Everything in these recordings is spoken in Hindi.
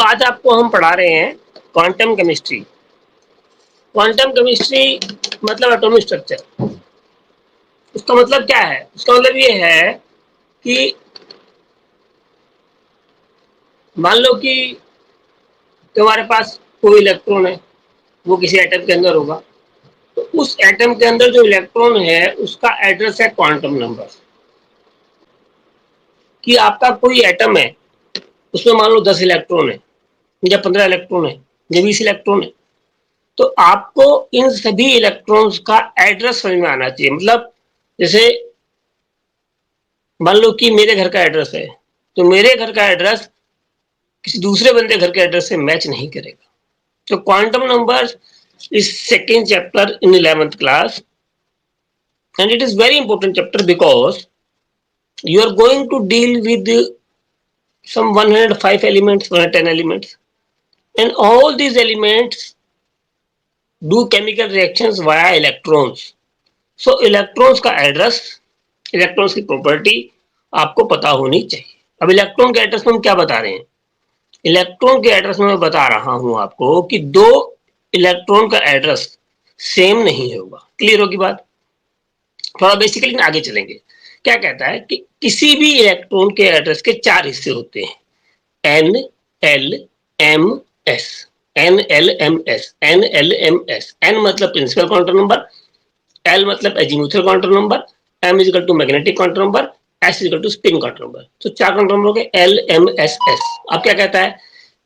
आज आपको हम पढ़ा रहे हैं क्वांटम केमिस्ट्री। क्वांटम केमिस्ट्री मतलब एटॉमिक स्ट्रक्चर। उसका मतलब क्या है? उसका मतलब ये है कि मान लो कि तुम्हारे पास कोई इलेक्ट्रॉन है, वो किसी एटम के अंदर होगा, तो उस एटम के अंदर जो इलेक्ट्रॉन है उसका एड्रेस है क्वांटम नंबर। कि आपका कोई एटम है, उसमें मान लो 10 इलेक्ट्रॉन है या 15 इलेक्ट्रॉन है या 20 इलेक्ट्रॉन है, तो आपको इन सभी इलेक्ट्रॉन्स का एड्रेस समझ में आना चाहिए। मतलब जैसे मान लो कि मेरे घर का एड्रेस है, तो मेरे घर का एड्रेस किसी दूसरे बंदे घर के एड्रेस से मैच नहीं करेगा। तो quantum numbers is second chapter in 11th class, and it is very important chapter because you are going to deal with some 105 elements, 110 elements, and all these elements do chemical reactions via electrons. So electrons का एड्रेस, इलेक्ट्रॉन्स की प्रॉपर्टी आपको पता होनी चाहिए। अब इलेक्ट्रॉन के एड्रेस में हम क्या बता रहे हैं? इलेक्ट्रॉन के एड्रेस में मैं बता रहा हूं आपको कि दो इलेक्ट्रॉन का एड्रेस सेम नहीं होगा। क्लियर होगी बात? थोड़ा बेसिकली आगे चलेंगे। क्या कहता है कि किसी भी इलेक्ट्रॉन के एड्रेस के 4 हिस्से होते हैं, N L M S. N L M S, N L M S. N मतलब प्रिंसिपल क्वांटम नंबर, एल मतलब azimuthal quantum number, M equal to magnetic quantum number, S equal to spin quantum number. तो 4 क्वांटम नंबर हो गए, एल एम एस एस। अब क्या कहता है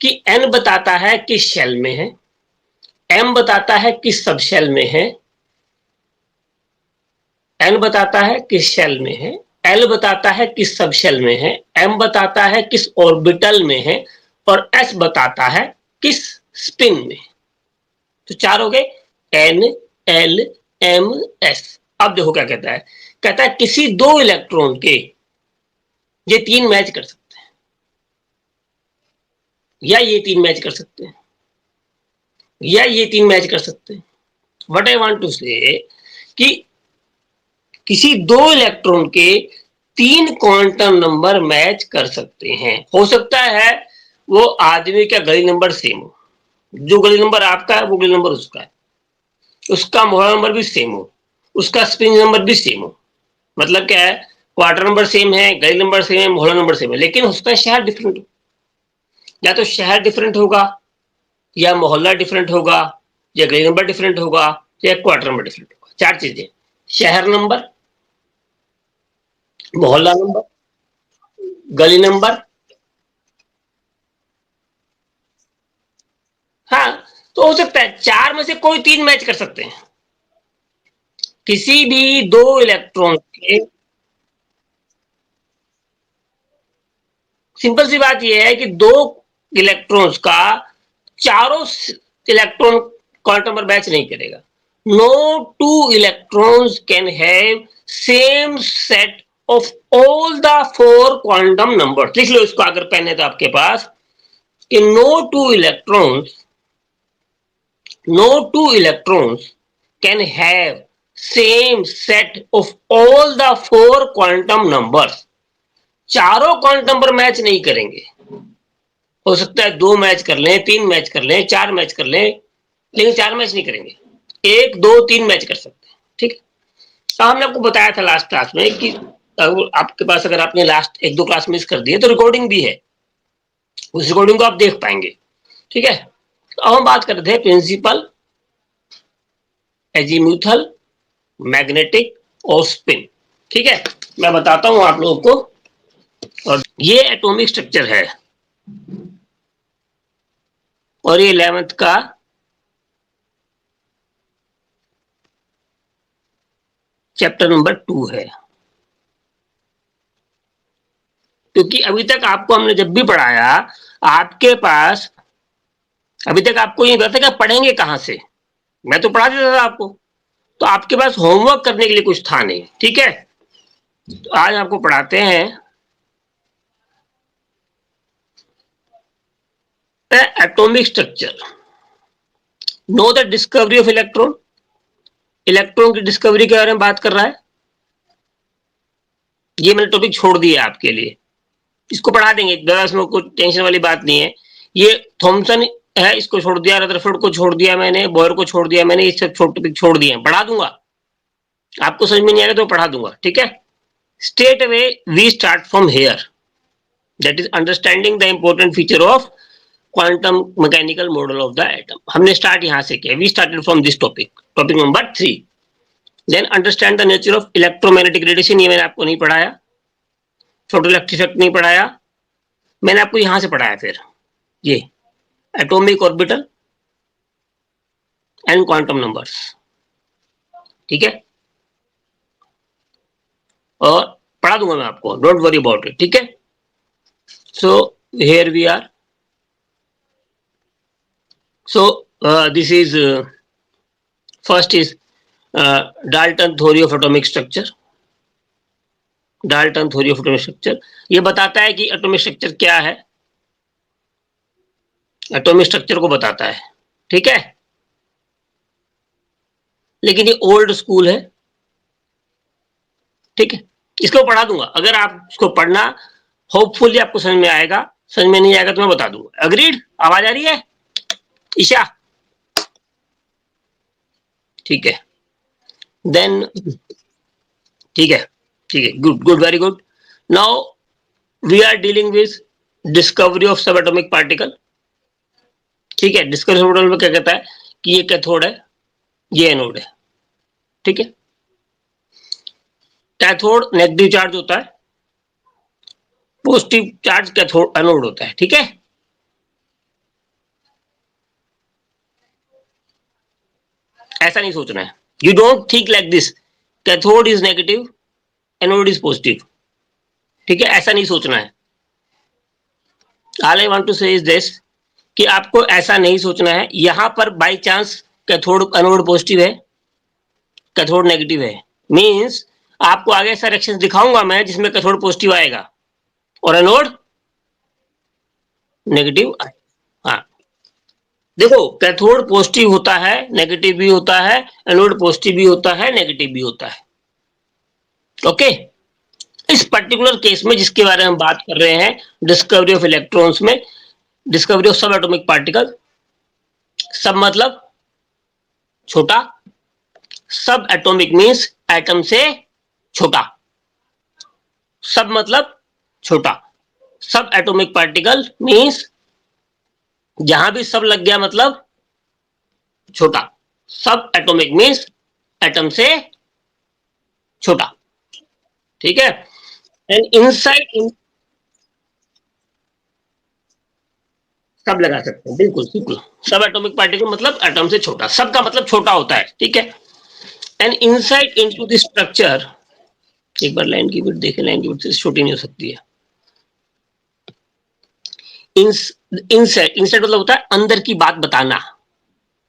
कि एन बताता है किस शेल में है, एम बताता है किस सब शेल में है, एन बताता है किस शेल में है, एल बताता है किस सब शेल में है, एम बताता है किस ऑर्बिटल में है, और एस बताता है किस स्पिन में। तो 4 हो गए, एन एल एम एस। अब देखो क्या कहता है, कहता है किसी दो इलेक्ट्रॉन के ये 3 मैच कर सकते हैं, या ये 3 मैच कर सकते हैं, या ये 3 मैच कर सकते हैं। व्हाट आई वांट टू से कि किसी दो इलेक्ट्रॉन के 3 क्वांटम नंबर मैच कर सकते हैं। हो सकता है वो आदमी का गली नंबर सेम हो, जो गली नंबर आपका है वो गली नंबर उसका है, उसका मोहल्ला नंबर भी सेम हो, उसका स्प्रिंग नंबर भी सेम हो। मतलब क्या है, क्वार्टर नंबर सेम है, गली नंबर सेम है, मोहल्ला नंबर सेम है, लेकिन उसका शहर डिफरेंट हो। या तो शहर डिफरेंट होगा, या मोहल्ला डिफरेंट होगा, या गली नंबर डिफरेंट होगा, या क्वार्टर नंबर डिफरेंट होगा। 4 चीजें, शहर नंबर, मोहल्ला नंबर, गली नंबर। हाँ, तो हो सकता है 4 में से कोई 3 मैच कर सकते हैं। किसी भी दो इलेक्ट्रॉन के, सिंपल सी बात यह है कि दो इलेक्ट्रॉन्स का चारों इलेक्ट्रॉन क्वांटम नंबर मैच नहीं करेगा। No two electrons can have same set of all the 4 quantum number. लिख लो इसको अगर पेन है तो आपके पास, कि no two electrons can have same set of all the 4 quantum numbers। चारों क्वांटम नंबर मैच नहीं करेंगे। हो सकता है 2 मैच कर लें, 3 मैच कर लें, 4 मैच कर लें, लेकिन 4 मैच नहीं करेंगे। 1 2 3 मैच कर सकते हैं। ठीक है, तो हमने आपको बताया था लास्ट क्लास में कि आपके पास अगर आपने लास्ट 1-2 क्लास मिस कर दिए तो रिकॉर्डिंग भी है, उस रिकॉर्डिंग को आप देख पाएंगे। ठीक है, तो अब हम बात कर रहे थे प्रिंसिपल, एजीमुथल, मैग्नेटिक और स्पिन। ठीक है, मैं बताता हूं आप लोगों को। और ये एटॉमिक स्ट्रक्चर है, और ये 11th का चैप्टर नंबर 2 है। क्योंकि अभी तक आपको हमने जब भी पढ़ाया, आपके पास अभी तक आपको ये पता था कि पढ़ेंगे कहां से। मैं तो पढ़ा देता था आपको, तो आपके पास होमवर्क करने के लिए कुछ था नहीं। ठीक है, तो आज आपको पढ़ाते हैं atomic structure. Know the discovery of electron. Electron की डिस्कवरी के बारे में बात कर रहा है। ये मैंने टॉपिक छोड़ दिया आपके लिए, इसको पढ़ा देंगे, इसमें कुछ टेंशन वाली बात नहीं है। ये थॉमसन है, इसको छोड़ दिया, रदरफोर्ड को छोड़ दिया मैंने, बोयर को छोड़ दिया मैंने, ये सब टॉपिक छोड़ दिए, पढ़ा दूंगा। आपको समझ में नहीं आएगा तो पढ़ा दूंगा, ठीक है। Straight away we start from here, that is understanding the important feature of quantum mechanical model of the atom. हमने स्टार्ट यहां से किया, we started from this topic, topic number 3। Then understand the nature of electromagnetic radiation, ये मैंने आपको नहीं पढ़ाया। फोटोइलेक्ट्रिक इफेक्ट नहीं पढ़ाया, मैंने आपको यहां से पढ़ाया। फिर ये atomic orbital and quantum numbers, ठीक है, और पढ़ा दूंगा मैं आपको, डोंट वरी अबाउट इट, ठीक है। So here we are, so this is first is Dalton theory of atomic structure. Dalton theory of atomic structure ये बताता है कि एटॉमिक स्ट्रक्चर क्या है, एटॉमिक स्ट्रक्चर को बताता है, ठीक है। लेकिन ये ओल्ड स्कूल है, ठीक है, इसको पढ़ा दूंगा। अगर आप इसको पढ़ना, होपफुली आपको समझ में आएगा, समझ में नहीं आएगा तो मैं बता दूंगा। अग्रीड? आवाज आ रही है ईशा? ठीक है, देन ठीक है, ठीक है, good good, very good. Now we are dealing with discovery of subatomic particle, ठीक है। डिस्कवरी ऑफ एटॉमिक में क्या कहता है कि ये कैथोड है, ये एनोड है, ठीक है। कैथोड नेगेटिव चार्ज होता है, पॉजिटिव चार्ज कैथोड एनोड होता है, ठीक है। ऐसा नहीं सोचना है, you don't think like this, cathode is negative anode is positive, ठीक है, ऐसा नहीं सोचना है। ऑल आई वांट टू से इज दिस कि आपको ऐसा नहीं सोचना है। यहां पर by chance cathode anode positive है, कैथोड नेगेटिव है, मींस आपको आगे ऐसा रिएक्शन दिखाऊंगा मैं जिसमें कैथोड पॉजिटिव आएगा और एनोड नेगेटिव आएगा। हाँ, देखो कैथोड पॉजिटिव होता है, नेगेटिव भी होता है, एनोड पॉजिटिव भी होता है, नेगेटिव भी होता है, ओके। इस पर्टिकुलर केस में जिसके बारे में हम बात कर रहे हैं, डिस्कवरी ऑफ इलेक्ट्रॉन्स में, discovery of subatomic particle, सब मतलब छोटा, सब एटॉमिक मींस एटम से छोटा, सब मतलब छोटा, सब एटॉमिक पार्टिकल मींस जहां भी सब लग गया मतलब छोटा, सब एटॉमिक मींस एटम से छोटा, ठीक है। एंड इनसाइड इन, सब लगा सकते हैं, बिल्कुल बिल्कुल, सब एटॉमिक पार्टिकल मतलब एटम से छोटा, सब का मतलब छोटा होता है, ठीक है। And insight into the structure, एक बार लाइन की विड्थ देखें, लाइन की विड्थ से छोटी नहीं हो सकती है। इनसाइट, इनसाइट मतलब होता है अंदर की बात बताना,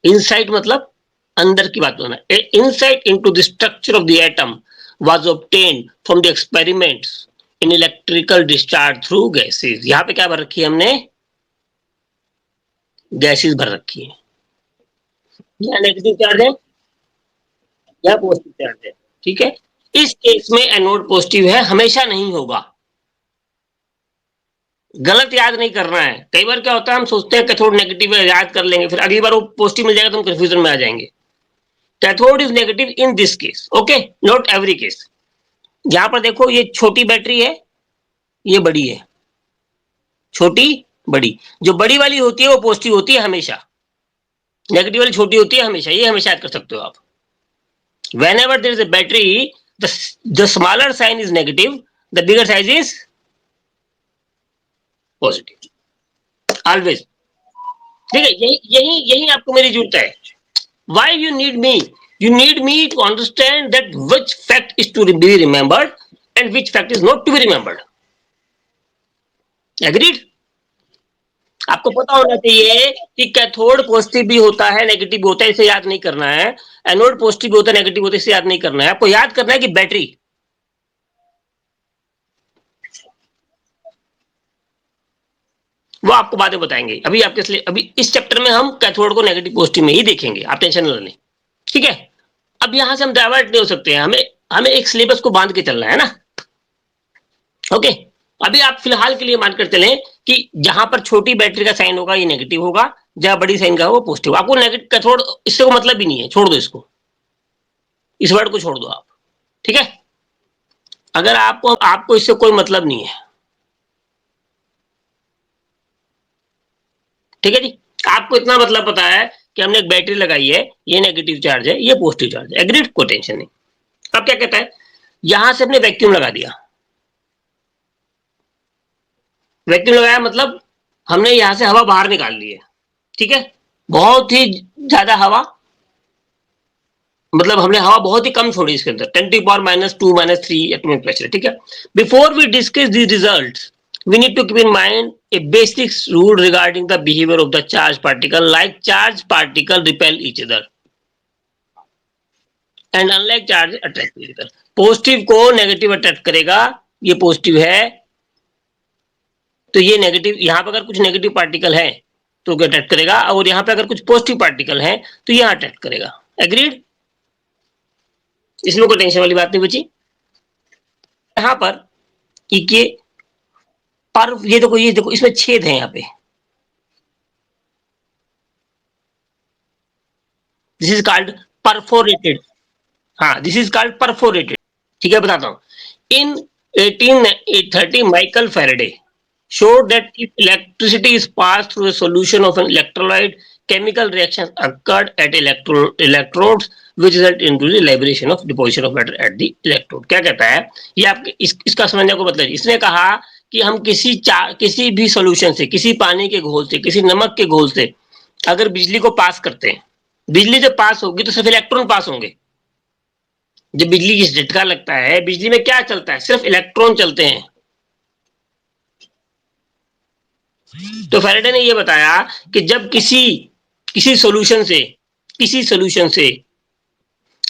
इनसाइट मतलब अंदर की बात बताना। Insight into the structure of the atom was obtained from the experiments in electrical discharge through gases. यहां पे क्या भर रखी है हमने? गैसेस भर रखी है। यहाँ नेगेटिव चार्ज है, यहाँ पॉजिटिव चार्ज है, ठीक है। इस केस में एनोड पॉजिटिव है, हमेशा नहीं होगा। गलत याद नहीं करना है। कई बार क्या होता है, हम सोचते हैं कैथोड नेगेटिव है, याद कर लेंगे, फिर अगली बार वो पॉजिटिव मिल जाएगा तो हम कंफ्यूजन में आ जाएंगे। Cathode is negative in this case, okay, not every case. यहां पर देखो, ये छोटी बैटरी है, ये बड़ी है, छोटी बड़ी, जो बड़ी वाली होती है वो पॉजिटिव होती है हमेशा, नेगेटिव वाली छोटी होती है हमेशा, ये हमेशा याद कर सकते हो आप। whenever there is a battery, the smaller sign is negative, the bigger size is positive, always, ठीक है। यही यही यही आपको मेरी जरूरत है। why you need me? You need me to understand that which fact is to be remembered and which fact is not to be remembered. Agreed? आपको पता होना चाहिए कि कैथोड पॉजिटिव भी होता है, नेगेटिव भी होता है, इसे याद नहीं करना है। एनोड पॉजिटिव भी होता है, नेगेटिव होता है, इसे याद नहीं करना है। आपको याद करना है कि बैटरी, वो आपको बाद में बताएंगे। अभी आपके लिए, अभी इस चैप्टर में हम कैथोड को नेगेटिव पॉजिटिव में ही देखेंगे, आप टेंशन न लें, ठीक है। अब यहां से हम डाइवर्ट नहीं हो सकते हैं, हमें हमें एक सिलेबस को बांध के चलना है ना, ओके। अभी आप फिलहाल के लिए मानकर चलें कि जहां पर छोटी बैटरी का साइन होगा ये नेगेटिव होगा, जहां बड़ी साइन का वो पॉजिटिव। आपको नेगेटिव कैथोड इससे को मतलब भी नहीं है, छोड़ दो इसको, इस वर्ड को छोड़ दो आप, ठीक है। अगर आपको आपको इससे कोई मतलब नहीं है, ठीक है जी। आपको इतना मतलब पता है कि हमने एक बैटरी लगाई है, ये नेगेटिव चार्ज है, ये पॉजिटिव चार्ज है, एग्रीड, कोई टेंशन नहीं। अब क्या कहता है, यहां से हमने वैक्यूम लगा दिया। वैक्यूम लगाया मतलब हमने यहां से हवा बाहर निकाल ली है, ठीक है। बहुत ही ज्यादा हवा, मतलब हमने हवा बहुत ही कम छोड़ी इसके अंदर, 10⁻²-3 एटॉमिक प्रेशर, ठीक है। Before we discuss the result, we need to keep in mind a basic rule regarding the behavior of the charged particle. Like charged particle repel each other and unlike charge attract each other. Positive को नेगेटिव अट्रैक्ट करेगा, ये पॉजिटिव है तो ये नेगेटिव, यहाँ पे अगर कुछ नेगेटिव पार्टिकल है तो अट्रैक्ट करेगा, और यहाँ पे अगर कुछ पॉजिटिव पार्टिकल है तो यहाँ अट्रैक्ट करेगा। एग्रीड, इसमें कोई टेंशन वाली बात नहीं बची। यहाँ पर ये पर ये देखो इसमें छेद है यहाँ पे, दिस इज कॉल्ड परफोरेटेड। हाँ, दिस इज कॉल्ड परफोरेटेड, ठीक है, बताता हूँ। इन 1830 Michael Faraday showed that if electricity is passed through a solution of an electrolyte, chemical reactions occurred at electrodes which result into the liberation of deposition of matter at the electrode। क्या कहता है ये, आपके इसका समझने को मतलब, इसने कहा कि हम किसी भी सॉल्यूशन से, किसी पानी के घोल से, किसी नमक के घोल से अगर बिजली को पास करते हैं, बिजली जब पास होगी तो सिर्फ इलेक्ट्रॉन पास होंगे। जब बिजली की झटका लगता है, बिजली में क्या चलता है, सिर्फ इलेक्ट्रॉन चलते हैं। तो फैराडे ने यह बताया कि जब किसी सॉल्यूशन से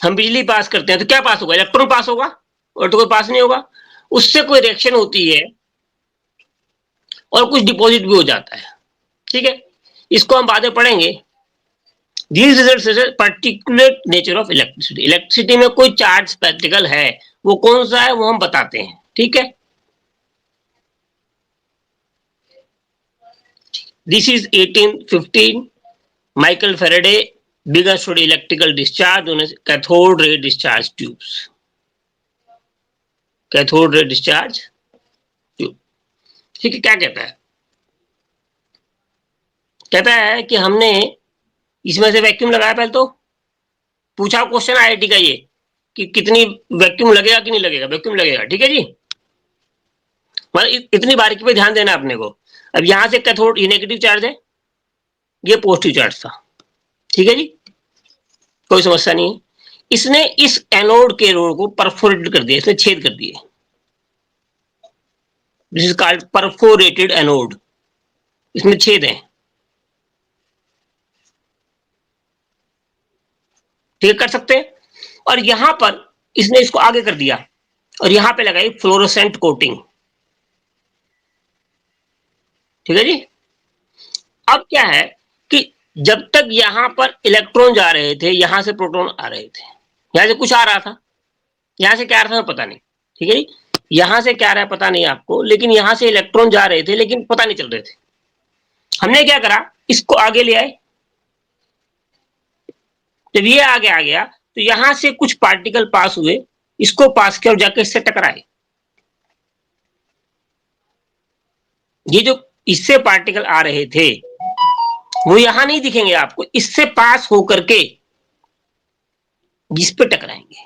हम बिजली पास करते हैं तो क्या पास होगा, इलेक्ट्रॉन पास होगा, और तो कोई पास नहीं होगा। उससे कोई रिएक्शन होती है और कुछ डिपॉजिट भी हो जाता है, ठीक है। इसको हम बाद में पढ़ेंगे। These results suggest particular nature of electricity। Electricity में कोई चार्ज पार्टिकल है, वो कौन सा है वो हम बताते हैं, ठीक है। This is 1815 Michael Faraday began study electrical discharge known as cathode ray discharge tubes। Cathode ray discharge tube, ठीक है। क्या कहता है कि हमने इसमें से वैक्यूम लगाया। पहले तो पूछा क्वेश्चन आईआईटी का ये कि कितनी वैक्यूम लगेगा कि नहीं लगेगा, वैक्यूम लगेगा, ठीक है जी। मतलब इतनी बारीकी पे ध्यान देना अपने को। अब यहां से कैथोड, ये नेगेटिव चार्ज है, ये पॉजिटिव चार्ज था, ठीक है जी, कोई समस्या नहीं है। इसने इस एनोड के रोड को परफोरेटेड कर दिया, इसने छेद कर दिए, this is called perforated anode, इसमें छेद है, ठीक कर सकते हैं। और यहां पर इसने इसको आगे कर दिया और यहां पे लगाई फ्लोरोसेंट कोटिंग, ठीक है जी। अब क्या है कि जब तक यहां पर इलेक्ट्रॉन जा रहे थे, यहां से प्रोटॉन आ रहे थे, यहां से कुछ आ रहा था, यहां से क्या आ रहा था पता नहीं, ठीक है जी। यहां से क्या आ रहा है पता नहीं आपको, लेकिन यहां से इलेक्ट्रॉन जा रहे थे लेकिन पता नहीं चल रहे थे। हमने क्या करा, इसको आगे ले आए। जब ये आगे आ गया तो यहां से कुछ पार्टिकल पास हुए, इसको पास किया और जाके इससे टकराए। ये जो इससे पार्टिकल आ रहे थे वो यहां नहीं दिखेंगे आपको, इससे पास होकर के जिस पे टकराएंगे।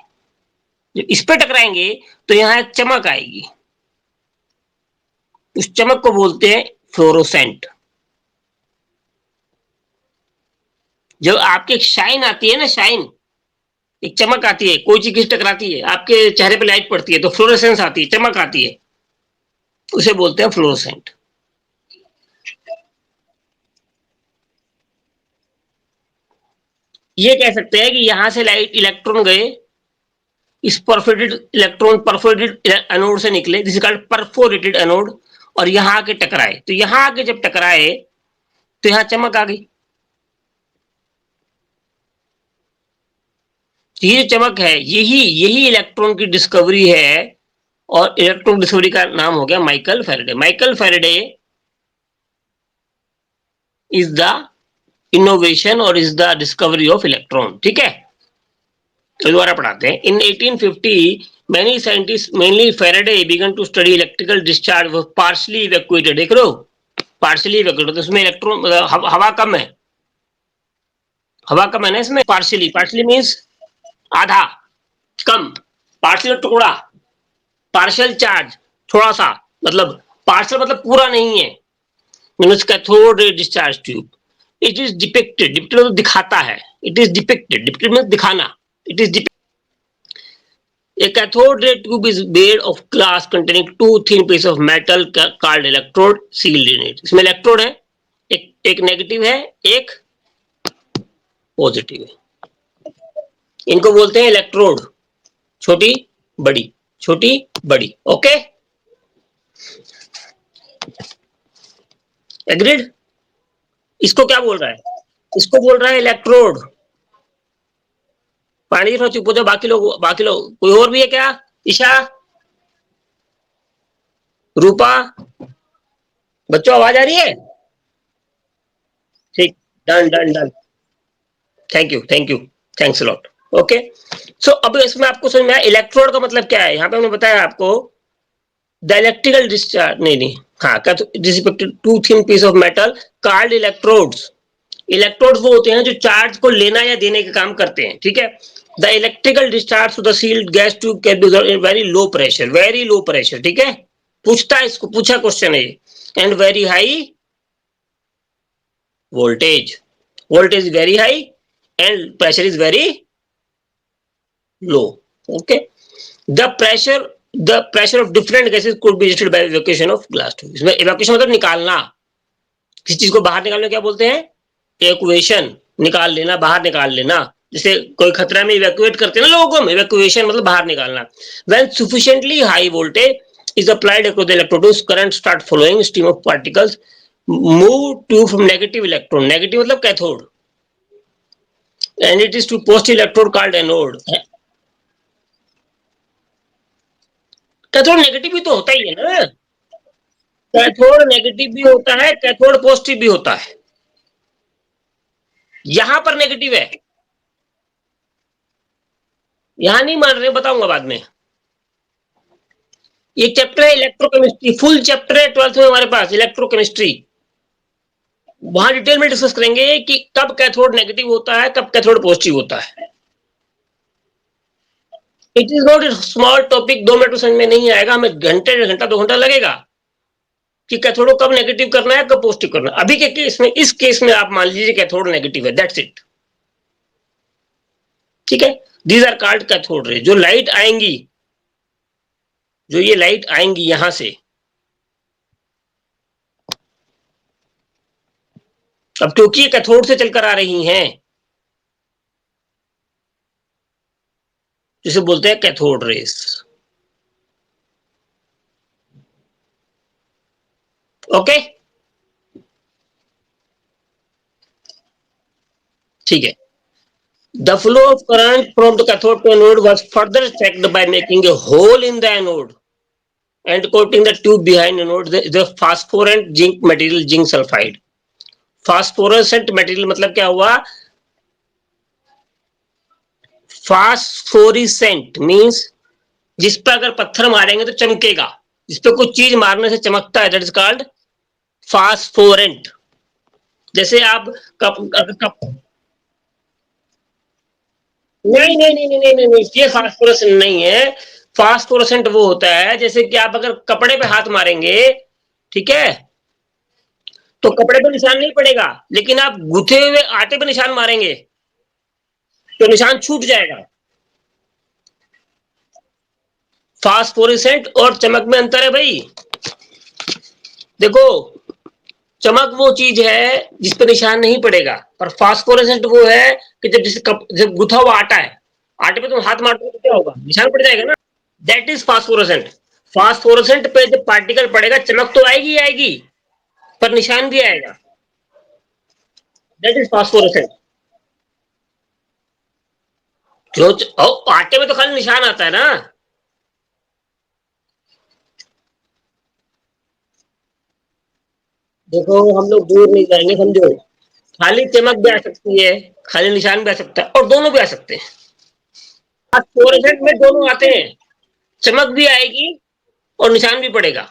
जब इस पे टकराएंगे तो यहां एक चमक आएगी, उस चमक को बोलते हैं फ्लोरोसेंट। जब आपके शाइन आती है ना, शाइन, एक चमक आती है, कोई चीज टकराती है, आपके चेहरे पे लाइट पड़ती है तो फ्लोरोसेंस आती है, चमक आती है, उसे बोलते हैं फ्लोरोसेंट। ये कह सकते हैं कि यहां से लाइट इलेक्ट्रॉन गए, इस परफोरेटेड एनोड से निकले, this is called perforated anode, और यहां आके टकराए। तो यहां आके जब टकराए तो यहां चमक आ गई। ये चमक है, यही इलेक्ट्रॉन की डिस्कवरी है, और इलेक्ट्रॉन डिस्कवरी का नाम हो गया Michael Faraday. Michael Faraday is the innovation और is the discovery of electron. ठीक है, तो दोबारा पढ़ाते हैं। इन 1850 many scientists, mainly Faraday, began to study electrical discharge was partially evacuated। देख रहे हो, पार्शियली इवैक्यूएटेड, तो इसमें इलेक्ट्रॉन हवा कम है, हवा कम है ना इसमें। पार्शियली, पार्शियली मीन्स आधा, कम, पार्शियल टुकड़ा, पार्शियल चार्ज, थोड़ा सा, मतलब पार्शियल मतलब पूरा नहीं है। Means cathode ray discharge tube, it is depicted, depicted मतलब दिखाता है, it is depicted, depicted means दिखाना, it is depicted. A cathode ray tube is made of glass containing two thin pieces of metal called electrode sealed in it। इसमें इलेक्ट्रोड है, एक नेगेटिव है, एक पॉजिटिव है। इनको बोलते हैं इलेक्ट्रोड, छोटी बड़ी, छोटी बड़ी। Okay, agreed. इसको क्या बोल रहा है? इसको बोल रहा है इलेक्ट्रोड। पानी थोड़ा चुप हो जाओ, बाकी लोग कोई और भी है क्या? ईशा, रूपा, बच्चों आवाज आ रही है? ठीक, done done done, thank you thank you, thanks lot. Okay, so अब इसमें आपको समझ में आया इलेक्ट्रोड का मतलब क्या है। यहाँ पे हमने बताया आपको द इलेक्ट्रिकल डिस्चार्ज, नहीं हाँ, depicted to thin piece of metal called electrodes. Electrodes वो होते हैं जो चार्ज को लेना या देने का काम करते हैं। ठीक है, the electrical discharge to the sealed gas tube can be in very low pressure, very low pressure. ठीक है, पूछता है, इसको पूछा क्वेश्चन है, and very high voltage, voltage is very high and pressure is very low। okay, the pressure of different gases could be reduced by evacuation of glass tube। इसमें evacuation मतलब निकालना, किसी चीज को बाहर निकालने क्या बोलते हैं? evacuation, निकाल लेना, बाहर निकाल लेना। जैसे कोई खतरा में इवैक्यूएट करते हैं ना लोगों को हम, इवैक्यूएशन मतलब बाहर निकालना। when sufficiently high voltage is applied across the electrodes, current start flowing, stream of particles move to from negative electron, negative मतलब cathode, and it is to positive electrode called anode। Cathode negative भी तो होता ही है ना, कैथोड नेगेटिव भी होता है, कैथोड पॉजिटिव भी होता है। यहां पर नेगेटिव है, यहां नहीं मान रहे, बताऊंगा बाद में। ये चैप्टर है इलेक्ट्रोकेमिस्ट्री, फुल चैप्टर है 12th में हमारे पास इलेक्ट्रोकेमिस्ट्री। वहां डिटेल में डिस्कस करेंगे कि कब कैथोड नेगेटिव होता है, कब कैथोड पॉजिटिव होता है। It is not small topic, 2 minute में समझ में नहीं आएगा, हमें घंटे, 1 घंटा 2 घंटा लगेगा कि कैथोड कब नेगेटिव करना है, कब पॉजिटिव करना है। अभी के केस में, इस केस में आप मान लीजिए कैथोड नेगेटिव है, दैट्स इट। ठीक है, these are called cathode ray. जो लाइट आएंगी, जो ये लाइट आएंगी यहां से, अब क्योंकि ये कैथोड से चलकर आ रही हैं, जिसे बोलते हैं कैथोड रेस। ओके, ठीक है। The flow of current from the cathode to anode was further checked by making a hole in the anode and coating the tube behind anode the phosphorant zinc material, zinc sulfide। Phosphorescent material मतलब क्या हुआ? फास्फोरिसेंट मींस जिस पर अगर पत्थर मारेंगे तो चमकेगा, जिस पर कुछ चीज मारने से चमकता है, दैट इज कॉल्ड फास्फोरेंट। जैसे आप कप नहीं नहीं नहीं नहीं नहीं नहीं, ये फास्फोरेसेंट नहीं है। फास्फोरेसेंट वो होता है जैसे कि आप अगर कपड़े पे हाथ मारेंगे, ठीक है, तो कपड़े पे निशान नहीं पड़ेगा, लेकिन आप गुथे हुए आटे पे निशान मारेंगे तो निशान छूट जाएगा। फास्फोरेसेंट और चमक में अंतर है भाई। देखो, चमक वो चीज है जिस पे निशान नहीं पड़ेगा, पर फास्फोरेसेंट वो है कि जब गुथा हुआ आटा है, आटे पे तुम हाथ मारते हो तो क्या होगा? निशान पड़ जाएगा ना, दैट इज फास्फोरेसेंट। फास्फोरेसेंट पे जब पार्टिकल पड़ेगा चमक तो आएगी आएगी, पर निशान भी आएगा, दैट इज फास्फोरेसेंट। जो आटे में तो खाली निशान आता है ना, देखो हम लोग दूर नहीं जाएंगे, समझो। खाली चमक भी आ सकती है, खाली निशान भी आ सकता है, और दोनों भी आ सकते हैं। आज फ्लोरेसेंट में दोनों आते हैं, चमक भी आएगी और निशान भी पड़ेगा।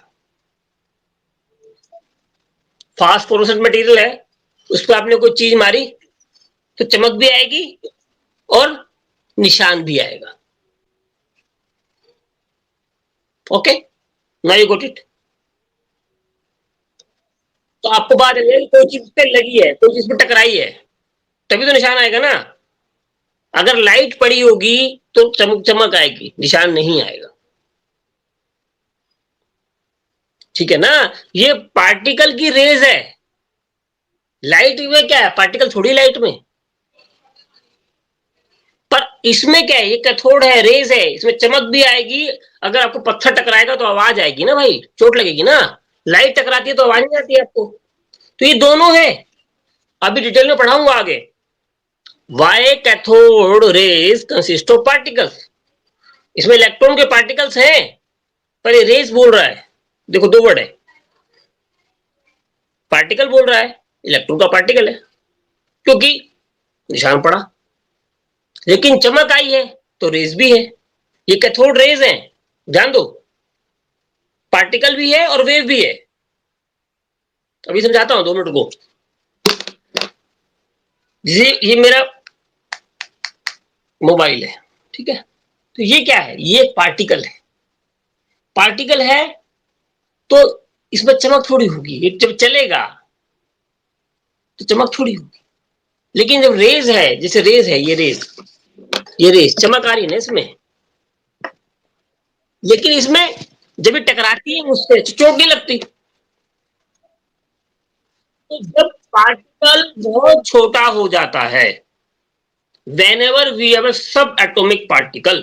फास्फोरेसेंट मटेरियल है, उस पर आपने कोई चीज मारी तो चमक भी आएगी और निशान भी आएगा। Okay, now you got it. तो आपको बात है कोई चीज पे लगी है, कोई चीज पे टकराई है, तभी तो निशान आएगा ना। अगर लाइट पड़ी होगी तो चमक चमक आएगी, निशान नहीं आएगा। ठीक है ना। ये पार्टिकल की रेज है। लाइट में क्या है, पार्टिकल थोड़ी लाइट में। पर इसमें क्या है, ये कैथोड है, रेज है, इसमें चमक भी आएगी। अगर आपको पत्थर टकराएगा तो आवाज आएगी ना भाई, चोट लगेगी ना। लाइट टकराती है तो आवाज नहीं आती है आपको। तो ये दोनों है, अभी डिटेल में पढ़ाऊंगा आगे। Why cathode rays consist of particles. इसमें इलेक्ट्रॉन के पार्टिकल्स हैं, पर ये रेज बोल रहा है। देखो दो वर्ड है, पार्टिकल बोल रहा है, इलेक्ट्रॉन का पार्टिकल है, क्योंकि निशान पड़ा। लेकिन चमक आई है तो रेज भी है। ये कैथोड रेज है, ध्यान दो। पार्टिकल भी है और वेव भी है। अभी समझाता हूं, 2 मिनट को। ये मेरा मोबाइल है, ठीक है। तो ये क्या है, ये पार्टिकल है। पार्टिकल है तो इसमें चमक थोड़ी होगी, ये जब चलेगा तो चमक थोड़ी होगी। लेकिन जब रेज है, जैसे रेज है, ये रेज चमक आ रही है ना इसमें। लेकिन इसमें जब ये टकराती है मुझसे तो चोट नहीं लगती। तो जब पार्टिकल बहुत छोटा हो जाता है, whenever we have a subatomic particle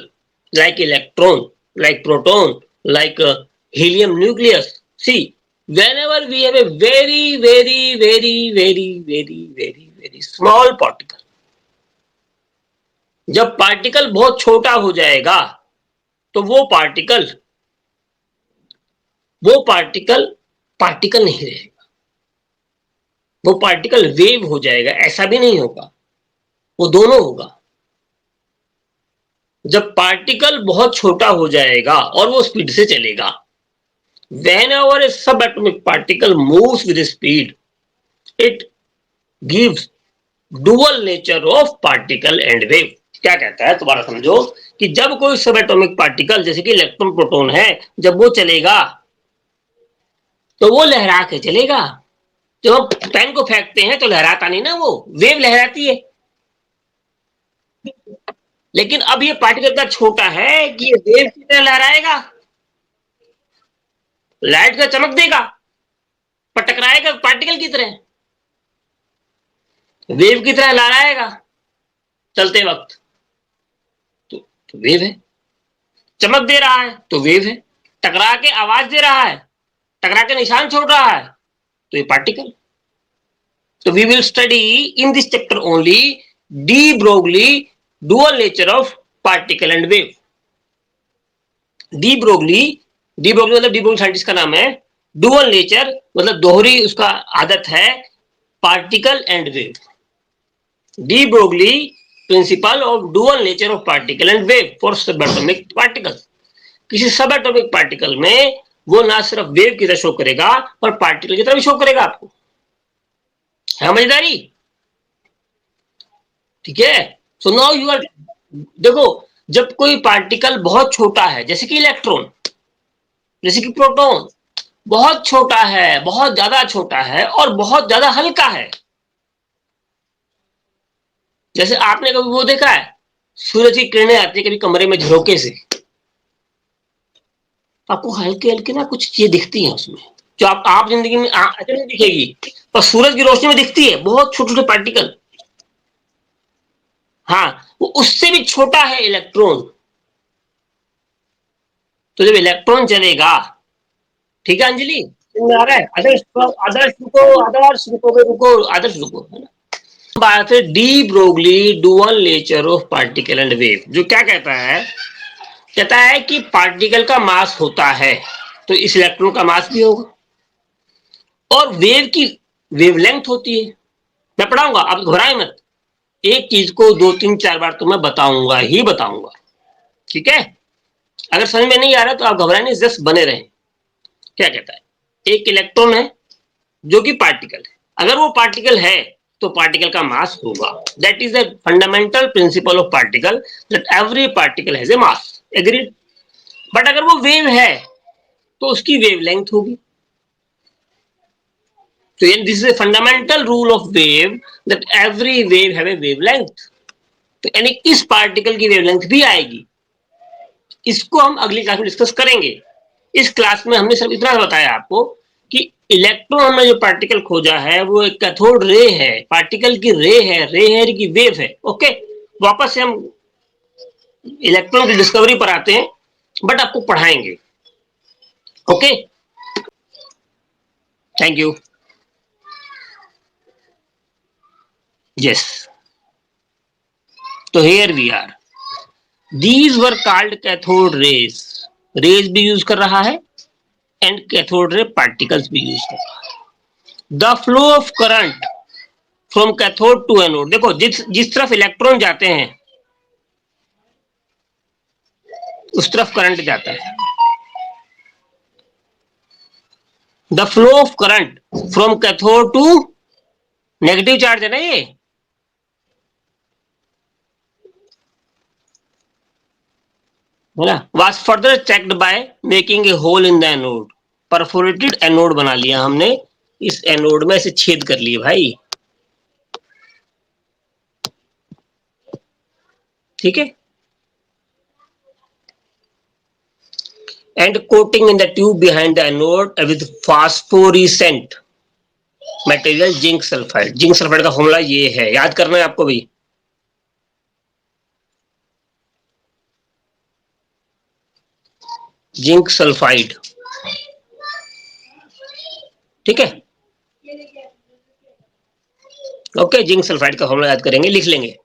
like electron, like proton, like helium nucleus, see, whenever we have a very very very very very very very small particle, जब पार्टिकल बहुत छोटा हो जाएगा तो वो पार्टिकल पार्टिकल नहीं रहेगा, वो पार्टिकल वेव हो जाएगा। ऐसा भी नहीं होगा, वो दोनों होगा। जब पार्टिकल बहुत छोटा हो जाएगा और वो स्पीड से चलेगा, whenever a subatomic particle moves with speed, it gives dual nature of particle and wave। क्या कहता है, दोबारा समझो। कि जब कोई सब एटॉमिक पार्टिकल जैसे कि इलेक्ट्रॉन प्रोटॉन है, जब वो चलेगा तो वो लहरा के चलेगा। जब हम पेन को फेंकते हैं तो लहराता नहीं ना, वो वेव लहराती है। लेकिन अब ये पार्टिकल इतना छोटा है कि ये वेव की तरह लहराएगा, लाइट का चमक देगा, पर टकराएगा पार्टिकल की तरह, वेव की तरह लहराएगा चलते वक्त। तो वेव है। चमक दे रहा है तो वेव है। टकरा के आवाज दे रहा है, टकरा के निशान छोड़ रहा है, तो ये पार्टिकल। तो we will study in this chapter only de Broglie dual nature of particle and wave. De Broglie मतलब डी ब्रोगली साइंटिस्ट का नाम है। डुअल नेचर मतलब दोहरी उसका आदत है, particle and wave. De Broglie principle of dual nature of particle and wave for subatomic particle. किसी सबएटॉमिक पार्टिकल में वो ना सिर्फ वेव की तरह शो करेगा, पर पार्टिकल की तरह भी शो करेगा आपको। है मजेदारी? ठीक है। सो नाउ यू आर, देखो, जब कोई पार्टिकल बहुत छोटा है, जैसे कि इलेक्ट्रॉन, जैसे कि प्रोटॉन, बहुत छोटा है, बहुत ज्यादा छोटा है और बहुत ज्यादा हल्का है। जैसे आपने कभी वो देखा है, सूरज की किरणें आती है कभी कमरे में झरोके से, आपको हल्के हल्के ना कुछ चीजें दिखती हैं उसमें, जो आप जिंदगी में ऐसे नहीं दिखेगी, पर सूरज की रोशनी में दिखती है, बहुत छोटे छोटे पार्टिकल। हाँ, वो उससे भी छोटा है इलेक्ट्रॉन। तो जब इलेक्ट्रॉन चलेगा, ठीक है अंजलि, आ रहा है? आदर्श आदर्श रुको, आदर्श रुको, रुको आदर्श रुको, है ना। बात है D Broglie dual nature of particle and wave. जो क्या कहता है, कहता है कि पार्टिकल का मास होता है तो इस इलेक्ट्रॉन का मास भी होगा, और वेव की वेवलेंथ होती है। मैं पढ़ाऊंगा, आप घबराए मत, एक चीज को 2 3 4 बार तो मैं बताऊंगा ही बताऊंगा, ठीक है। अगर समझ में नहीं आ रहा तो आप घबराए नहीं, जस्ट बने रहें। क्या कहता है, एक इलेक्ट्रॉन है जो कि पार्टिकल है, अगर वो पार्टिकल है तो पार्टिकल का मास होगा। That is the fundamental principle of particle, that every particle has a mass, agreed. But अगर वो वेव है तो उसकी वेवलेंथ होगी। So this is a fundamental rule of wave that every wave have a wavelength. तो यानी इस पार्टिकल की वेवलेंथ भी आएगी। इसको हम अगली क्लास में डिस्कस करेंगे। इस क्लास में हमने सिर्फ इतना बताया आपको कि इलेक्ट्रॉन हमने जो पार्टिकल खोजा है वो एक कैथोड रे है, पार्टिकल की रे है, रे है की वेव है। ओके, वापस से हम इलेक्ट्रॉन की डिस्कवरी पर आते हैं, बट आपको पढ़ाएंगे। Okay, thank you. यस, तो here we are, these were called cathode rays. Rays भी यूज कर रहा है एंड कैथोड रे पार्टिकल्स भी यूज कर रहा है। The flow of current from cathode to anode, देखो जिस जिस तरफ इलेक्ट्रॉन जाते हैं उस तरफ करंट जाता है। The flow of current from cathode to, negative charge है ना ये, है ना, was further checked by making a hole in the anode. Perforated anode बना लिया हमने, इस एनोड में से छेद कर लिए भाई, ठीक है। And coating in the tube behind the anode with phosphorescent material zinc sulphide. Zinc sulphide का फॉर्मूला ये है, याद करना है आपको भी। जिंक सल्फाइड, ठीक है। ओके, जिंक सल्फाइड का फॉर्मूला याद करेंगे, लिख लेंगे।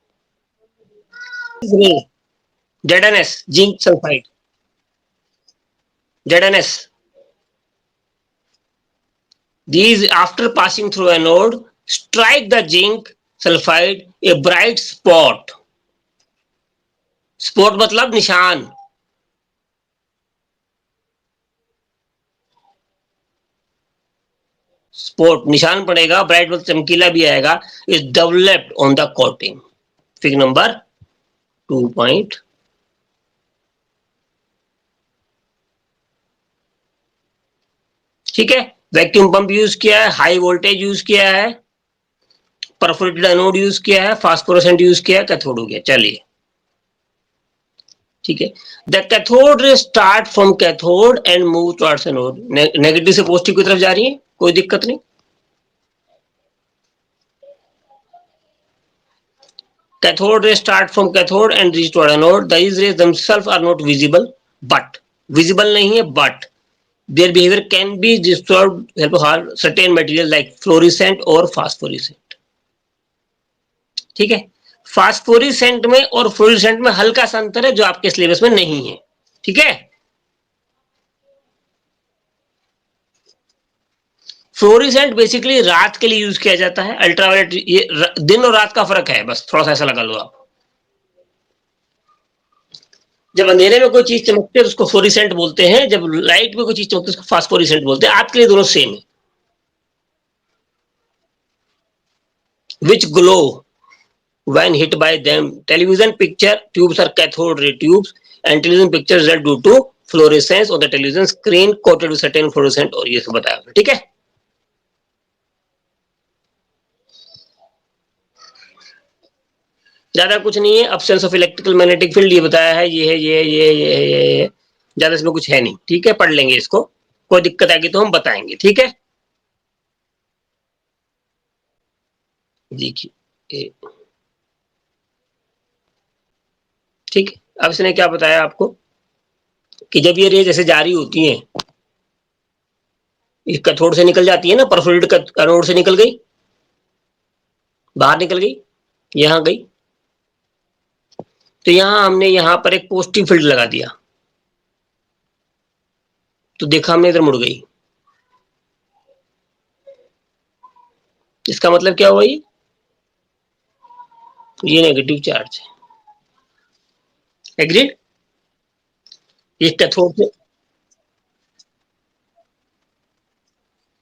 ZnS, zinc sulphide, ZnS. These, after passing through anode, strike the zinc sulfide a bright spot. Spot मतलब निशान, स्पॉट निशान पड़ेगा, ब्राइट मतलब चमकीला भी आएगा। Is developed on the coating. Figure number 2 point, ठीक है। वैक्यूम पंप यूज किया है, हाई वोल्टेज यूज किया है, परफोरेटेड एनोड यूज किया है, फास्फोरेसेंट यूज किया है, कैथोड हो गया। चलिए, ठीक है। The cathode ray start from cathode and move towards anode. Negative से पॉजिटिव की तरफ जा रही है, कोई दिक्कत नहीं। Cathode rays start from cathode and reach toward anode. These rays themselves are not visible, but visible नहीं है, but their behavior can be disturbed help of certain material like fluorescent or phosphorescent. ठीक है, फास्फोरिसेंट में और फ्लोरिसेंट में हल्का सा अंतर है जो आपके सिलेबस में नहीं है, ठीक है। फ्लोरिसेंट बेसिकली रात के लिए यूज किया जाता है, अल्ट्रावायलेट ये दिन और रात का फर्क है, बस थोड़ा सा ऐसा लगा लो आप। जब अंधेरे में कोई चीज चमकती है तो उसको फ्लोरिसेंट बोलते हैं, जब लाइट में कोई चीज चमकती है उसको फास्फोरिसेंट बोलते हैं। आपके लिए दोनों सेम है। विच glow when hit by them, television picture tubes are cathode ray tubes and television pictures are due to fluorescence on the television screen coated with certain fluorescent, और ये सब बताया, ठीक है। ज्यादा कुछ नहीं है, absence of electrical magnetic field ये बताया है, ये है, ये ज्यादा इसमें कुछ है नहीं, ठीक है। पढ़ लेंगे इसको, कोई दिक्कत आएगी तो हम बताएंगे, ठीक है। देखिए, ठीक है। अब इसने क्या बताया आपको कि जब ये रेज ऐसे जारी होती हैं, इस कैथोड से निकल जाती है ना, परफोरेटेड एनोड से निकल गई, बाहर निकल गई, यहां गई, तो यहां हमने यहां पर एक पॉजिटिव फील्ड लगा दिया, तो देखा हमने इधर मुड़ गई, इसका मतलब क्या हुआ, ये नेगेटिव चार्ज है। एग्रीड। ये कैथोड से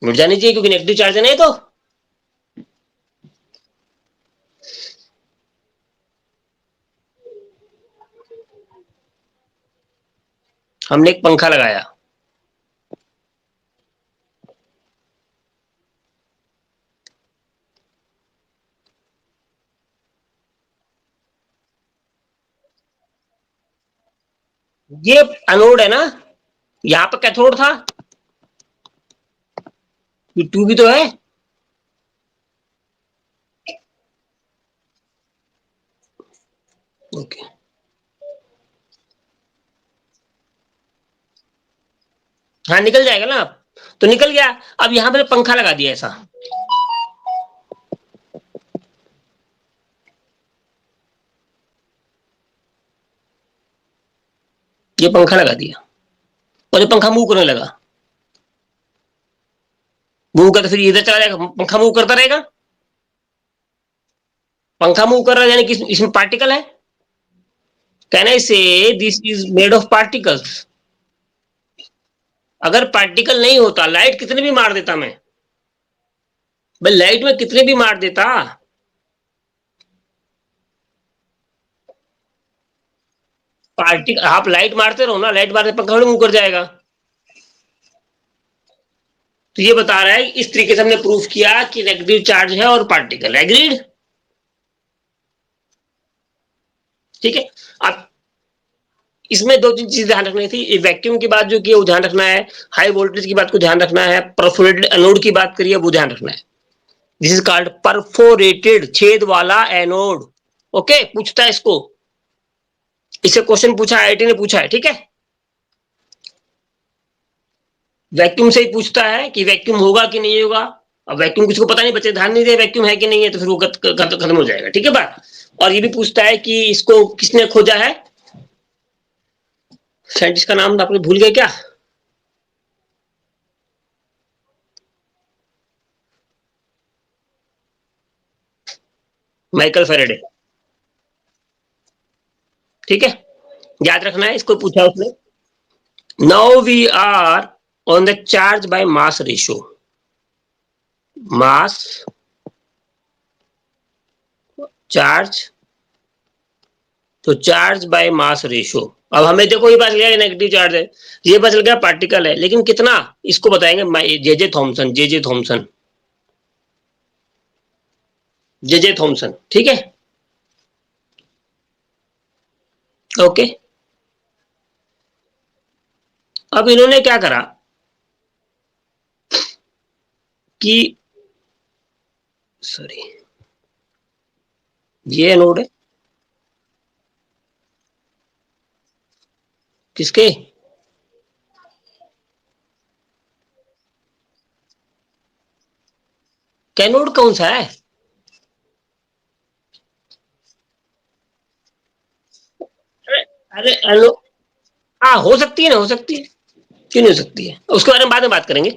मिट जानी चाहिए क्योंकि नेगेटिव चार्ज है नहीं तो। हमने एक पंखा लगाया, ये एनोड है ना, यहाँ पे कैथोड था, ये टू भी तो है। ओके, हाँ निकल जाएगा ना, तो निकल गया। अब यहाँ पे पंखा लगा दिया ऐसा, ये पंखा लगा दिया और ये पंखा मूव करने लगा, मूव करता फिर इधर चला जाएगा, पंखा मूव करता रहेगा। पंखा मूव कर रहा है यानी कि इसमें पार्टिकल है। कैन आई से this is made of particles. अगर पार्टिकल नहीं होता, लाइट कितने भी मार देता मैं, भाई लाइट में कितने भी मार देता, पार्टिकल आप लाइट मारते रहो ना, लाइट मारते पंखा मूव कर जाएगा। तो ये बता रहा है इस तरीके से हमने प्रूफ किया कि नेगेटिव चार्ज है और पार्टिकल। एग्रीड। ठीक है। अब इसमें दो तीन चीज ध्यान रखनी थी, वैक्यूम की बात जो की वो ध्यान रखना है, हाई वोल्टेज की बात को ध्यान रखना है, परफोरेटेड एनोड की बात करिए वो ध्यान रखना है। दिस इज कॉल्ड परफोरेटेड, छेद वाला एनोड। ओके, पूछता है इसको, इससे क्वेश्चन पूछा आईआईटी ने पूछा है। ठीक है, वैक्यूम से ही पूछता है कि वैक्यूम होगा कि नहीं होगा। अब वैक्यूम किसी को पता नहीं, बच्चे ध्यान नहीं दे वैक्यूम है कि नहीं है, तो फिर वो खत्म हो जाएगा। ठीक है बात। और ये भी पूछता है कि इसको किसने खोजा है, साइंटिस्ट का नाम आपने भूल गए क्या। Michael Faraday. ठीक है, याद रखना है, इसको पूछा उसने। Now we are on the charge by mass ratio. Mass charge, तो चार्ज बाय मास रेशियो। अब हमें देखो ये पता चल गया नेगेटिव चार्ज है, ये पता चल गया पार्टिकल है, लेकिन कितना, इसको बताएंगे J J Thomson. J J Thomson, J J Thomson. ठीक है, ओके। अब इन्होंने क्या करा कि, सॉरी, ये नोड है किसके, कैनोड कौन सा है। अरे अरे एनो, हाँ हो सकती है ना, हो सकती है, क्यों नहीं हो सकती है, उसके बारे में बाद में बात करेंगे।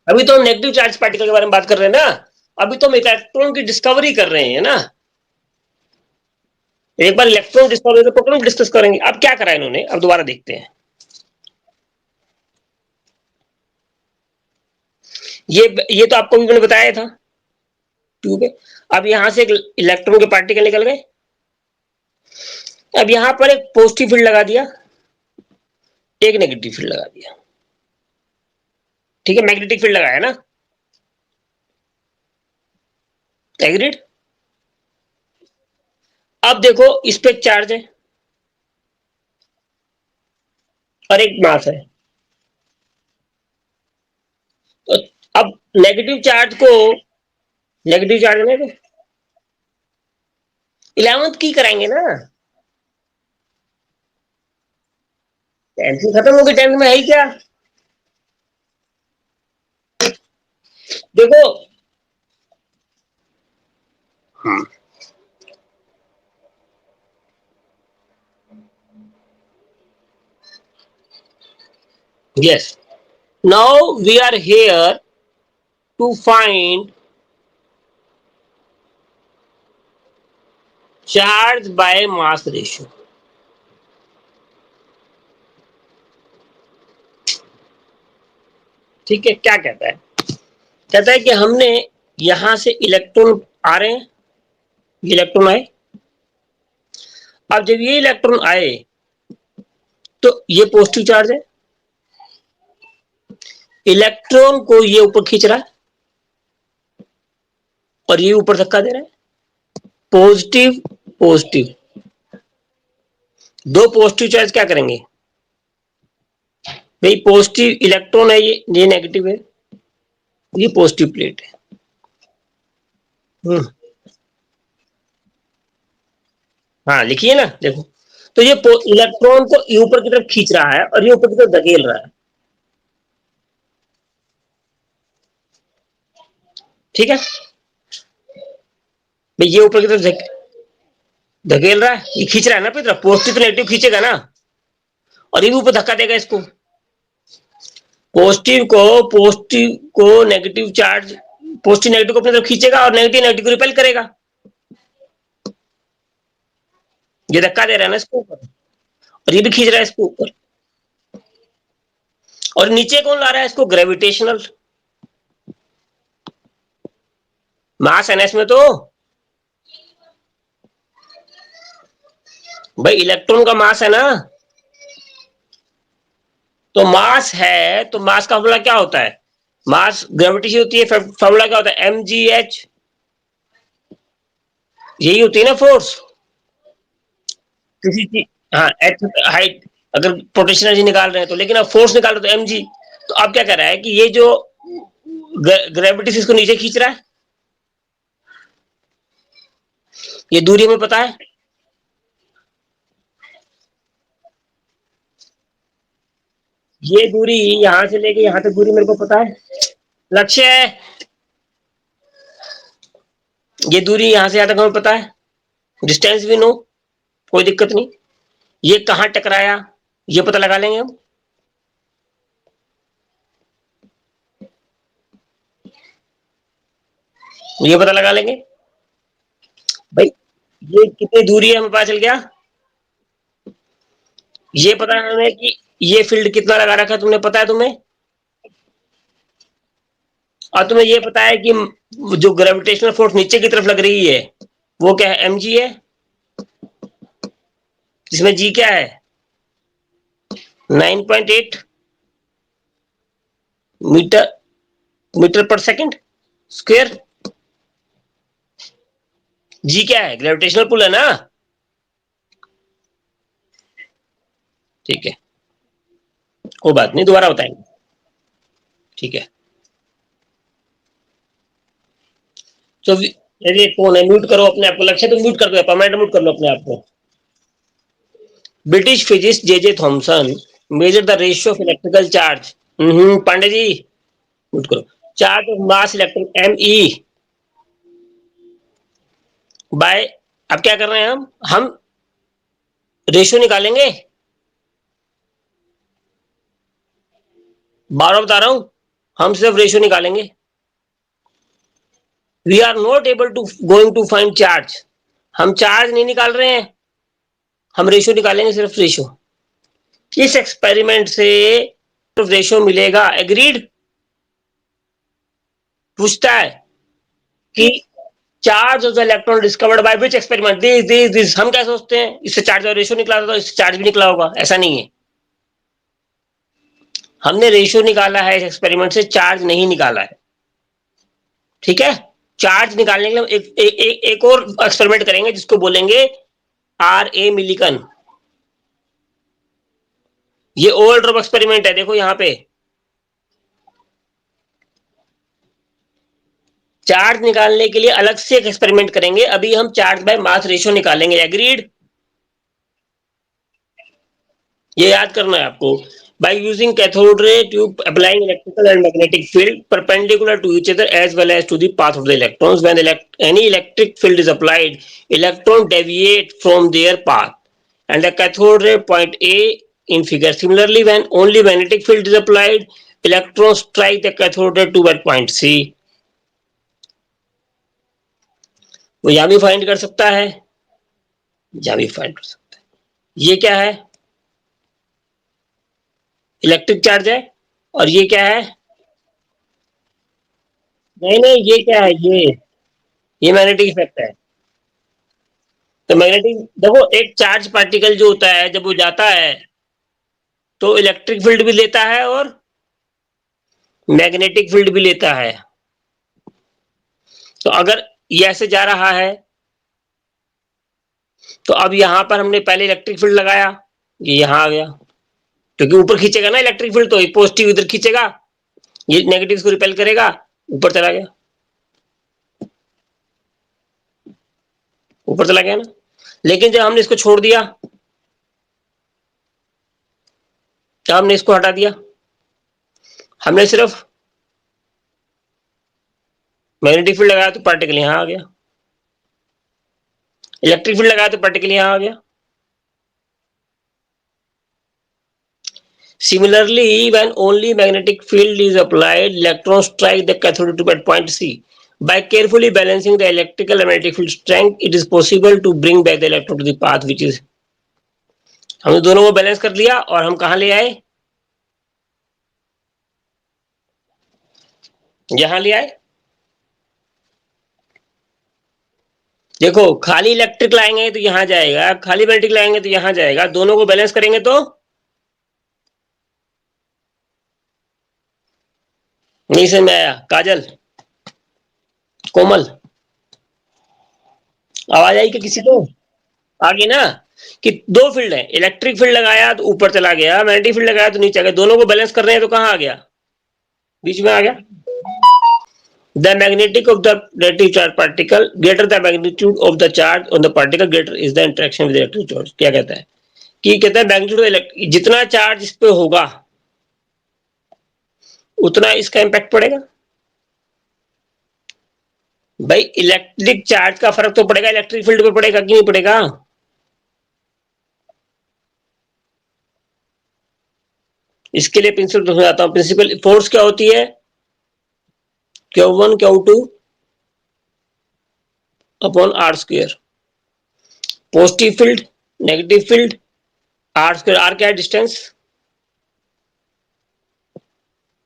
अभी तो हम नेगेटिव चार्ज पार्टिकल के बारे में बात कर रहे हैं ना, अभी तो हम इलेक्ट्रॉन की डिस्कवरी कर रहे हैं ना। एक बार इलेक्ट्रॉन डिस्कवरी तो प्रोटॉन डिस्कस करेंगे। अब क्या करा इन्होंने, अब दोबारा देखते हैं। ये तो आपको भी मैंने बताया था, ट्यूब है। अब यहां से एक इलेक्ट्रॉन के पार्टिकल निकल गए। अब यहां पर एक पॉजिटिव फील्ड लगा दिया, एक नेगेटिव फील्ड लगा दिया। ठीक है, मैग्नेटिक फील्ड लगाया ना। एग्रीड। अब देखो इस पे चार्ज है और एक मास है, तो अब नेगेटिव चार्ज को, नेगेटिव चार्ज में 11th की कराएंगे ना। 10th खत्म हो गई, 10th में है ही क्या। देखो, yes, now we are here to find charge by mass ratio. ठीक है, क्या कहता है? कहता है कि हमने यहां से इलेक्ट्रॉन आ रहे हैं, इलेक्ट्रॉन आए। अब जब ये इलेक्ट्रॉन आए तो ये पॉजिटिव चार्ज है, इलेक्ट्रॉन को ये ऊपर खींच रहा है और ये ऊपर धक्का दे रहा है। पॉजिटिव पॉजिटिव, दो पॉजिटिव चार्ज क्या करेंगे भाई? पॉजिटिव इलेक्ट्रॉन है, ये नेगेटिव है, ये पॉजिटिव प्लेट है। हाँ लिखिए ना, देखो तो ये इलेक्ट्रॉन को ऊपर की तरफ खींच रहा है और ये ऊपर की तरफ धकेल रहा है। ठीक है भाई, ये ऊपर की तरफ धकेल रहा है, ये खींच रहा है ना अपनी तरफ, पॉजिटिव तो नेगेटिव खींचेगा ना, और ये भी ऊपर धक्का देगा इसको। पॉजिटिव को नेगेटिव चार्ज, पॉजिटिव नेगेटिव को अपनी तरफ खींचेगा और नेगेटिव नेगेटिव को रिपेल करेगा। ये धक्का दे रहा है ना इसको ऊपर, और ये भी खींच रहा है इसको ऊपर। और नीचे कौन ला रहा है इसको? ग्रेविटेशनल मास एनएस में तो भाई इलेक्ट्रॉन का मास है ना, तो मास है तो मास का फॉर्मूला क्या होता है? मास ग्रेविटी से होती है, फॉर्मूला क्या होता है? mgh, यही होती है ना फोर्स किसी चीज। हाँ एच हाइट, अगर पोटेंशियल एनर्जी निकाल रहे हैं तो, लेकिन अब फोर्स निकाल रहे तो mg। तो अब क्या कर रहा है कि ये जो ग्रेविटी से इसको नीचे खींच रहा है, ये दूरी हमें पता है, ये दूरी यहां से लेके यहां तक दूरी मेरे को पता है, लक्ष्य है। ये दूरी यहां से यहां तक हमें पता है, डिस्टेंस भी नो, कोई दिक्कत नहीं। ये कहां टकराया ये पता लगा लेंगे हम। ये पता लगा लेंगे भाई, ये कितनी दूरी है हमें पता चल गया। ये पता है हमें कि ये फील्ड कितना लगा रखा है, तुमने पता है तुम्हें। और तुम्हें ये पता है कि जो ग्रेविटेशनल फोर्स नीचे की तरफ लग रही है वो क्या है? mg है, जिसमें g क्या है? 9.8 मीटर मीटर पर सेकंड स्क्वायर। जी क्या है? ग्रेविटेशनल पुल है ना। ठीक है, कोई बात नहीं, दोबारा बताएंगे। ठीक है, तो ये कौन है? म्यूट करो अपने आप को, लक्ष्य तो म्यूट कर दो, परमानेंट म्यूट कर लो अपने आप को। British physicist J Thomson measure the ratio of electrical charge, Pandey ji mute करो, charge of mass electron me by, अब क्या कर रहे हैं हम रेशियो निकालेंगे। बार बता रहा हूं, हम सिर्फ रेशियो निकालेंगे। We are not able to going to find charge, हम चार्ज नहीं निकाल रहे हैं, हम रेशियो निकालेंगे, सिर्फ रेशियो। इस एक्सपेरिमेंट से रेशियो मिलेगा, एग्रीड। पूछता है कि charge of the electron discovered by which experiment, this हम क्या सोचते हैं इससे चार्ज और रेशियो निकला था, तो इससे चार्ज भी निकला होगा, ऐसा नहीं है। हमने रेशियो निकाला है इस एक्सपेरिमेंट से, चार्ज नहीं निकाला है। ठीक है, चार्ज निकालने के लिए हम एक और एक्सपेरिमेंट करेंगे जिसको बोलेंगे RA मिलिकन। ये ओल्ड ड्रॉप एक्सपेरिमेंट है, देखो यहां पे चार्ज निकालने के लिए अलग से एक एक्सपेरिमेंट करेंगे, अभी हम चार्ज बाय मास रेशियो निकालेंगे, एग्रीड। ये याद करना है आपको। By using cathode ray tube applying electrical and magnetic field perpendicular to each other as well as to the path of the electrons, when any electric field is applied, electron deviate from their path and the cathode ray point A in figure. Similarly, when only magnetic field is applied, electrons strike the cathode ray tube at point C. वो यहां भी फाइंड कर सकता है, यहां भी फाइंड कर सकता है। ये क्या है? इलेक्ट्रिक चार्ज है। और ये क्या है? नहीं नहीं, ये क्या है? ये मैग्नेटिक इफेक्ट है। तो मैग्नेटिक, देखो एक चार्ज पार्टिकल जो होता है जब वो जाता है तो इलेक्ट्रिक फील्ड भी लेता है और मैग्नेटिक फील्ड भी लेता है। तो अगर ये ऐसे जा रहा है तो अब यहां पर हमने पहले इलेक्ट्रिक फील्ड लगाया, ये यहां आ गया, क्योंकि ऊपर खींचेगा ना इलेक्ट्रिक फील्ड, तो ये पॉजिटिव इधर खींचेगा, ये नेगेटिव को रिपेल करेगा, ऊपर चला गया, ऊपर चला गया ना। लेकिन जब हमने इसको छोड़ दिया, जब हमने इसको हटा दिया, हमने सिर्फ मैग्नेटिक फील्ड लगाया तो पार्टिकल यहां आ गया, इलेक्ट्रिक फील्ड लगाया तो पार्टिकल यहां आ गया। Similarly, when only magnetic field is applied, electrons strike the cathode tube at point C. By carefully balancing the electrical and magnetic field strength, it is possible to bring back the electron to the path which is. हमने दोनों को बैलेंस कर लिया और हम कहा ले आए, यहां ले आए। देखो खाली इलेक्ट्रिक लाएंगे तो यहां जाएगा, खाली मैग्नेटिक लाएंगे तो यहां जाएगा, दोनों को बैलेंस करेंगे तो नहीं समझ में आया? काजल, कोमल, आवाज आई कि किसी को? आगे ना, कि दो फील्ड है, इलेक्ट्रिक फील्ड लगाया तो ऊपर चला गया, मैग्नेटिक फील्ड लगाया तो नीचे आ गया, दोनों को बैलेंस कर रहे हैं तो कहां आ गया? बीच में आ गया। The magnetic of the relative charge particle greater the magnitude of the charge on the particle greater is the interaction with the electric charge। क्या कहता है कि कहता है मैग्नीट्यूड, जितना चार्ज इस पे होगा उतना इसका इंपैक्ट पड़ेगा। भाई इलेक्ट्रिक चार्ज का फर्क तो पड़ेगा, इलेक्ट्रिक फील्ड पे पड़ेगा कि नहीं पड़ेगा? इसके लिए प्रिंसिपल समझाता हूं। प्रिंसिपल फोर्स क्या होती है? Q1 Q2 upon r square. Positive field, negative field, r square. R क्या है? डिस्टेंस।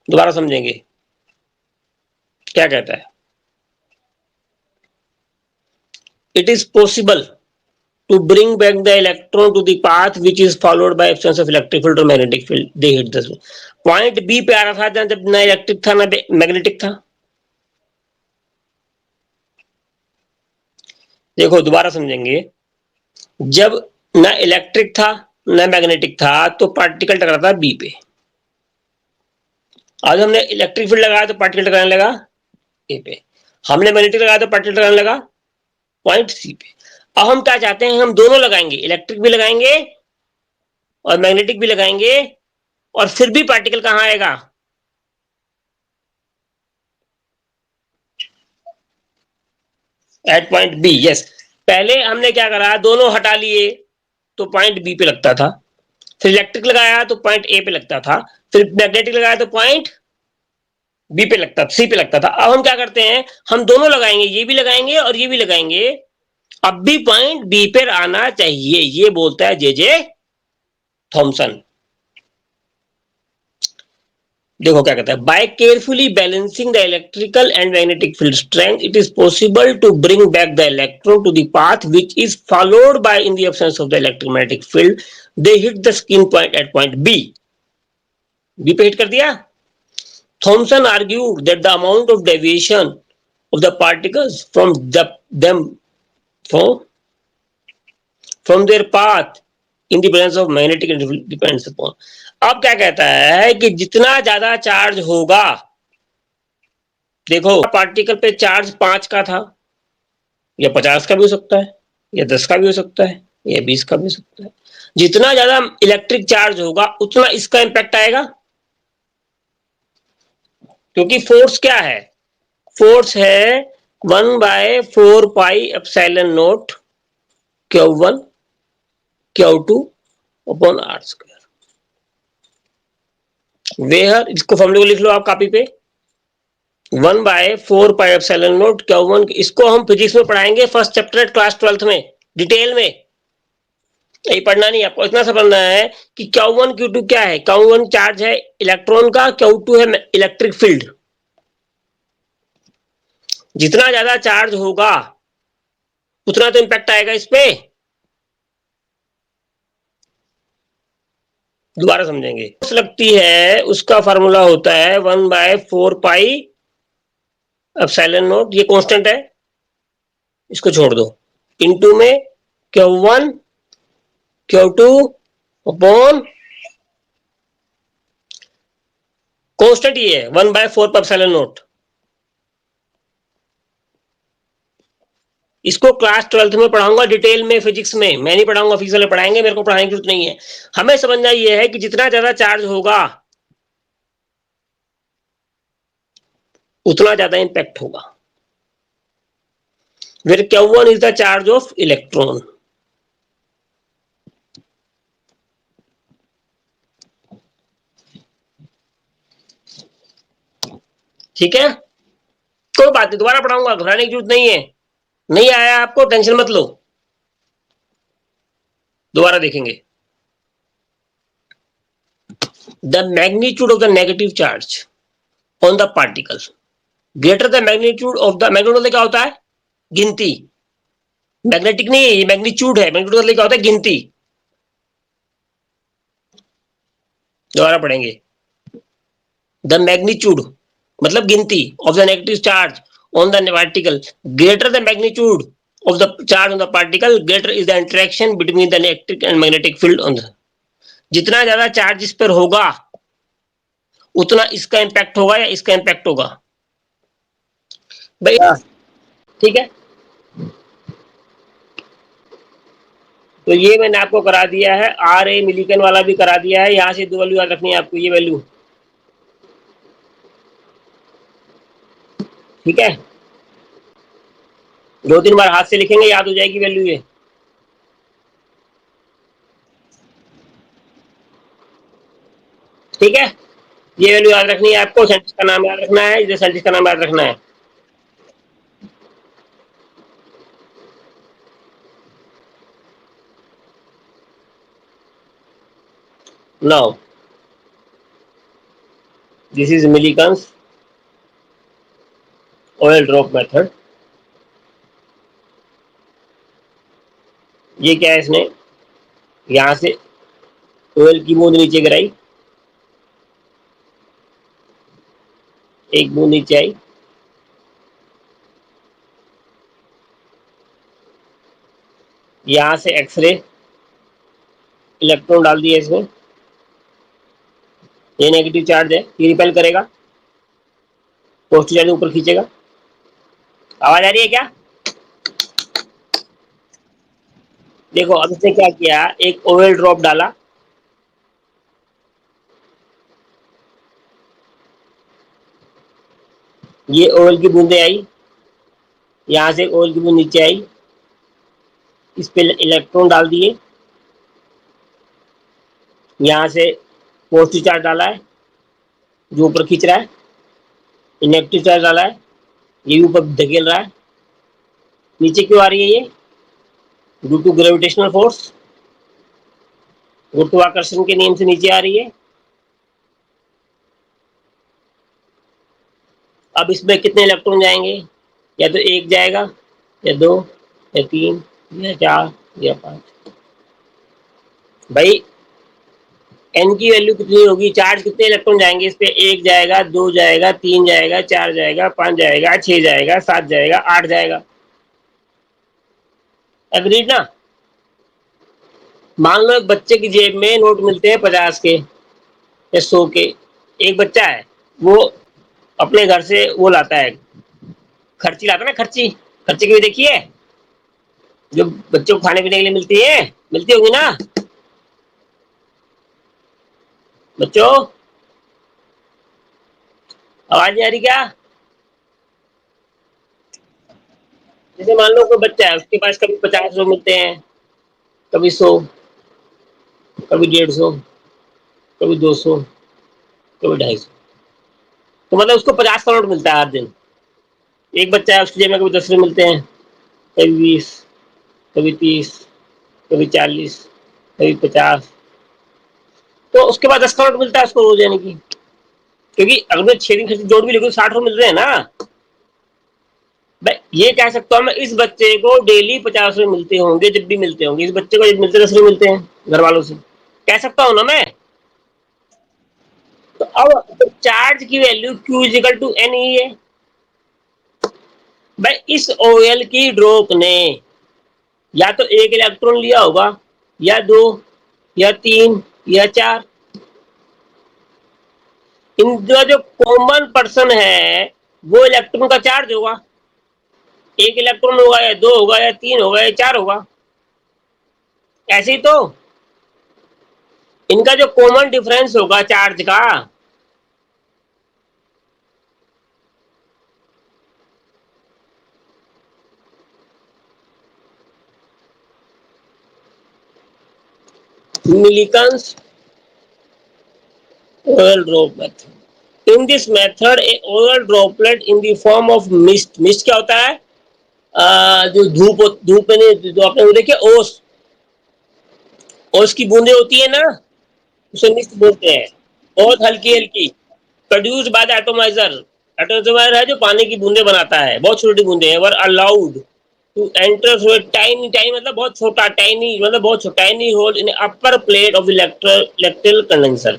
दोबारा समझेंगे क्या कहता है। It is possible to bring back the electron to the path which is followed by absence of electric field or magnetic field, they hit the point B पे आ रहा था जब ना इलेक्ट्रिक था ना मैग्नेटिक था। देखो दोबारा समझेंगे, जब ना इलेक्ट्रिक था ना मैग्नेटिक था तो पार्टिकल टकरा था बी पे। आज हमने इलेक्ट्रिक फील्ड लगाया तो पार्टिकल टकराने लगा ए पे, हमने मैग्नेटिक लगाया तो पार्टिकल टकराने लगा पॉइंट सी पे। अब हम क्या चाहते हैं, हम दोनों लगाएंगे, इलेक्ट्रिक भी लगाएंगे और मैग्नेटिक भी लगाएंगे, और फिर भी पार्टिकल कहां आएगा? Eight point B. यस, पहले हमने क्या करा, दोनों हटा लिए तो पॉइंट बी पे लगता था, फिर इलेक्ट्रिक लगाया तो पॉइंट ए पे लगता था, फिर मैग्नेटिक लगाया तो पॉइंट बी पे लगता, सी पे लगता था। अब हम क्या करते हैं, हम दोनों लगाएंगे, ये भी लगाएंगे और ये भी लगाएंगे, अब भी पॉइंट बी पे आना चाहिए, ये बोलता है जे जे थॉमसन। देखो क्या कहता है, by carefully balancing the electrical and magnetic field strength it is possible to bring back the electron to the path which is followed by in the absence of the electromagnetic field, they hit the skin point at point B. B पे हिट कर दिया। Thomson argued that the amount of deviation of the particles from them from their path in the presence of magnetic depends upon। अब क्या कहता है कि जितना ज्यादा चार्ज होगा, देखो पार्टिकल पे चार्ज 5 का था, या 50 का भी हो सकता है, या 10 का भी हो सकता है, या 20 का भी हो सकता है, जितना ज्यादा इलेक्ट्रिक चार्ज होगा उतना इसका इंपैक्ट आएगा। क्योंकि फोर्स क्या है, फोर्स है 1/4πε0 Q1 Q2 upon r square. Where, इसको फॉर्मूले को लिख लो आप कॉपी पे, 1/4πε0 Q1, इसको हम फिजिक्स में पढ़ाएंगे फर्स्ट चैप्टर क्लास 12th में डिटेल में। ये पढ़ना नहीं, आपको इतना सा पढ़ना है कि Q1 Q2 क्या है। Q1 चार्ज है इलेक्ट्रॉन का, Q2 है इलेक्ट्रिक फील्ड। जितना ज्यादा चार्ज होगा उतना तो इंपैक्ट आएगा इस पे। दोबारा समझेंगे। लगती है उसका फार्मूला होता है 1/4πε0, ये कांस्टेंट है, इसको छोड़ दो, इनटू में Q1 Q2 अपॉन कांस्टेंट ये है 1/4πε0। इसको क्लास 12th में पढ़ाऊंगा डिटेल में फिजिक्स में, मैं नहीं पढ़ाऊंगा, फिजिक्स वाले पढ़ाएंगे, मेरे को पढ़ाने की जरूरत नहीं है। हमें समझना ये है कि जितना ज्यादा चार्ज होगा उतना ज्यादा इंपैक्ट होगा। where Q1 is the charge of electron। ठीक है, कोई बात नहीं, दोबारा पढ़ाऊंगा, घबराने की जरूरत नहीं है। नहीं आया आपको टेंशन मत लो, दोबारा देखेंगे। The magnitude of the negative charge on the particle greater the magnitude of the, magnitude क्या होता है, गिनती। मैग्नेटिक नहीं है, ये मैग्नीट्यूड है। मैग्नीट्यूड क्या होता है, गिनती। दोबारा पढ़ेंगे। द मैग्नीट्यूड मतलब गिनती of the negative charge on the particle greater the magnitude of the charge on the particle greater is the interaction between the electric and magnetic field on the। जितना ज्यादा चार्ज इस पर होगा उतना इसका इंपैक्ट होगा या इसका इंपैक्ट होगा भैया। ठीक है, तो ये मैंने आपको करा दिया है, आर ए मिलीकन वाला भी करा दिया है। यहां से दो वैल्यू याद रखनी है आपको, ये वैल्यू। ठीक है, दो तीन बार हाथ से लिखेंगे, याद हो जाएगी वैल्यू ये। ठीक है, ये वैल्यू याद रखनी है आपको, साइंटिस्ट का नाम याद रखना है, इधर साइंटिस्ट का नाम याद रखना है। Now this is Millikan's oil drop method. ये क्या है, इसने यहां से ऑयल की बूंद नीचे गिराई, एक बूंद नीचे आई, यहां से एक्सरे इलेक्ट्रॉन डाल दिए इसमें, ये नेगेटिव चार्ज है, ये रिपेल करेगा, पॉजिटिव चार्ज ऊपर खींचेगा। आवाज आ रही है क्या? देखो अब इसने क्या किया, एक ऑयल ड्रॉप डाला, ये ऑयल की बूंदे आई, यहां से ऑयल की बूंद नीचे आई, इस पे इलेक्ट्रॉन डाल दिए, यहां से पॉजिटिव चार्ज डाला है जो ऊपर खींच रहा है, नेगेटिव चार्ज डाला है ये भी ऊपर धकेल रहा है। नीचे क्यों आ रही है ये? ड्यू टू ग्रेविटेशनल फोर्स, गुरुत्वाकर्षण के नियम से नीचे आ रही है। अब इसमें कितने इलेक्ट्रॉन जाएंगे, या तो एक जाएगा या दो या तीन या चार या पांच। भाई एन की वैल्यू कितनी होगी, चार्ज कितने इलेक्ट्रॉन जाएंगे इस पे? एक जाएगा, दो जाएगा, तीन जाएगा, चार जाएगा, पांच जाएगा, छह जाएगा, सात जाएगा, आठ जाएगा। एग्रीड ना? मान लो एक बच्चे की जेब में नोट मिलते हैं 50 के या 100 के। एक बच्चा है, वो अपने घर से वो लाता है, खर्ची लाता है ना, खर्ची। खर्ची कभी देखी है? जो बच्चों को खाने पीने के लिए मिलती है, मिलती होगी ना बच्चों? आवाज नहीं आ रही क्या? जैसे मान लो कोई बच्चा है, उसके पास कभी 50 मिलते हैं, कभी 100, कभी 150, कभी 200, कभी 250। तो मतलब उसको 50 करोड़ मिलता है हर दिन। एक बच्चा है उसके जेब में कभी 10 रुपये मिलते हैं, कभी 20, कभी 30, कभी 40, कभी 50। तो उसके बाद 10 करोड़ मिलता है उसको रोज, यानी कि क्योंकि अगर मैं 6 दिन खर्च जोड़ भी लेकर 60 रुपये मिल रहे हैं ना। मैं ये कह सकता हूँ मैं इस बच्चे को डेली 50 रुपये मिलते होंगे, जब भी मिलते होंगे इस बच्चे को, जब मिलते 10 रुपये मिलते हैं घर वालों से, कह सकता हूँ ना मैं। तो अब तो चार्ज की value Q is equal to n ही है। भाई इस ओएल की ड्रॉप ने या तो एक इलेक्ट्रॉन लिया होगा, या दो, या तीन, या चार। इनका जो कॉमन पर्सन है वो इलेक्ट्रॉन का चार्ज होगा। एक इलेक्ट्रॉन होगा, या दो होगा, या तीन होगा, या चार होगा। ऐसे ही तो इनका जो कॉमन डिफरेंस होगा चार्ज का, Millikan's oil drop method. In this method, a oil droplet in the form of mist, mist क्या होता है? जो धूप में नहीं, जो आपने वो देखिए ओस, ओस की बूंदे होती है ना, उसे मिस्ट बोलते हैं। बहुत हल्की हल्की, produced by the atomiser. Atomiser है जो पानी की बूंदे बनाता है, बहुत छोटी बूंदे हैं। Were allowed to enter through tiny, tiny मतलब बहुत छोटा, टाइनी मतलब बहुत छोटा, tiny hole in upper plate of electrical condenser.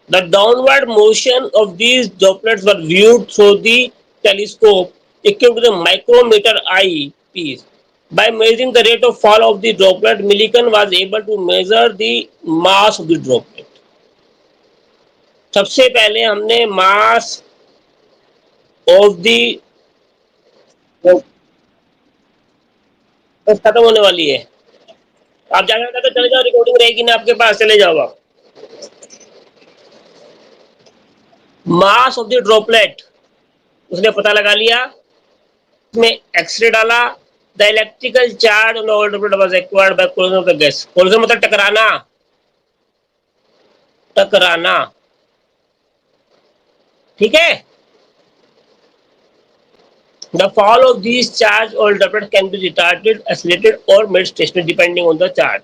The downward motion of these droplets were viewed through the telescope equipped with a micrometer eyepiece. By measuring the rate of fall of the droplet, Millikan was able to measure the mass of the droplet. सबसे पहले हमने मास ऑफ द, बस खत्म होने वाली है। आप जाना तो चले जाओ, रिकॉर्डिंग रहेगी ना आपके पास, चले जाओ आप। मास ऑफ द ड्रॉपलेट उसने पता लगा लिया, में एक्सरे डाला। The electrical charge on the droplet was acquired by collision of the gas. Collision मतलब टकराना, टकराना, ठीक है। The fall of this charge और droplet can be retarded, accelerated और made stationary depending on the charge.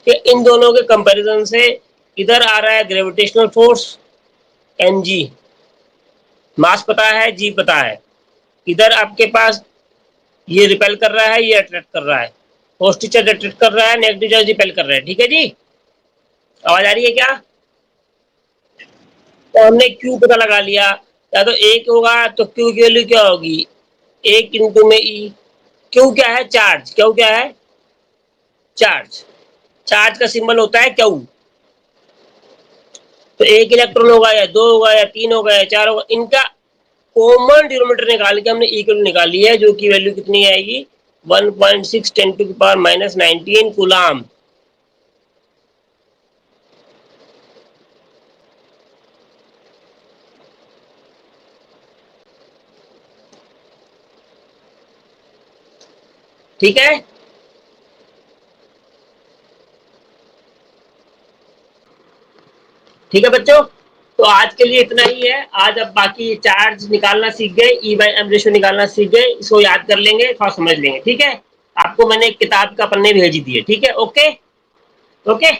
इन दोनों के कंपैरिजन से इधर आ रहा है gravitational force n g, mass पता है, जी पता है। इधर आपके पास ये रिपेल कर रहा है, ये अट्रैक्ट कर रहा है। पॉजिटिव चार्ज अट्रैक्ट कर रहा है, नेगेटिव चार्ज रिपेल कर रहा है, ठीक है जी। आवाज आ रही है क्या? तो हमने क्यू पता लगा लिया। या तो एक होगा तो क्यू की वैल्यू क्या होगी, एक इंटू में ई। क्यू क्या है? चार्ज। क्यू क्या है? चार्ज। चार्ज का सिंबल होता है क्यू। तो एक इलेक्ट्रॉन होगा, या दो होगा, या तीन होगा, या चार होगा, इनका कॉमन डिनोमिनेटर निकाल के हमने ई की वैल्यू निकाली है, जो की वैल्यू कितनी आएगी? 1.6 10⁻⁻19 कूलाम। ठीक है। ठीक है बच्चों, तो आज के लिए इतना ही है। आज अब बाकी चार्ज निकालना सीख गए, ई बाई एम रेशियो निकालना सीख गए, इसको याद कर लेंगे, थोड़ा समझ लेंगे, ठीक है। आपको मैंने एक किताब का पन्ने भेज दिए, ठीक है। Okay okay.